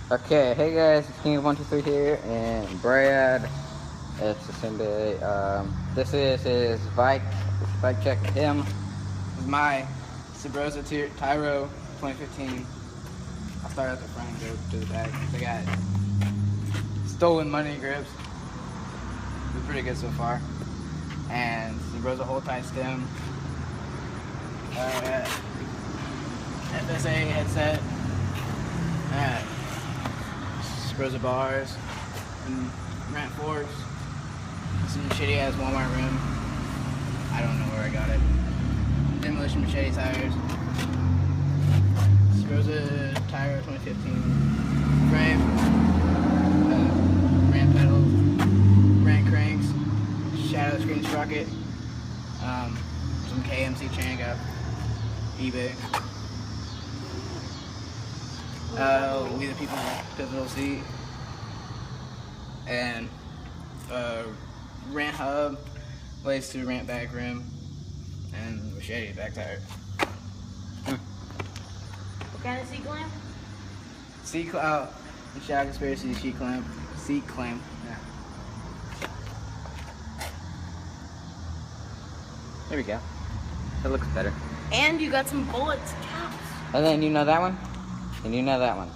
Okay, hey guys, it's King123 here, and Brad. It's the same day. This is his bike. We should bike check him. This is my Subrosa Tiro 2015. I'll start at the front and go to the back. They got stolen money grips. It's pretty good so far. And Subrosa hold tight stem. FSA headset. Subrosa bars and ramp forks. Some shitty ass Walmart rim. I don't know where I got it. Demolition machete tires. Subrosa Tiro 2015 frame. Ramp pedals. Ramp cranks. Shadow screen sprocket. Some KMC chain I got eBay. We the people pivotal seat and ramp hub, lays to ramp back rim, and machete back tire. What kind of seat clamp? Seat clamp, Shadow Conspiracy seat clamp, yeah. There we go. That looks better. And you got some bullets, caps. And then you know that one? And you know that one.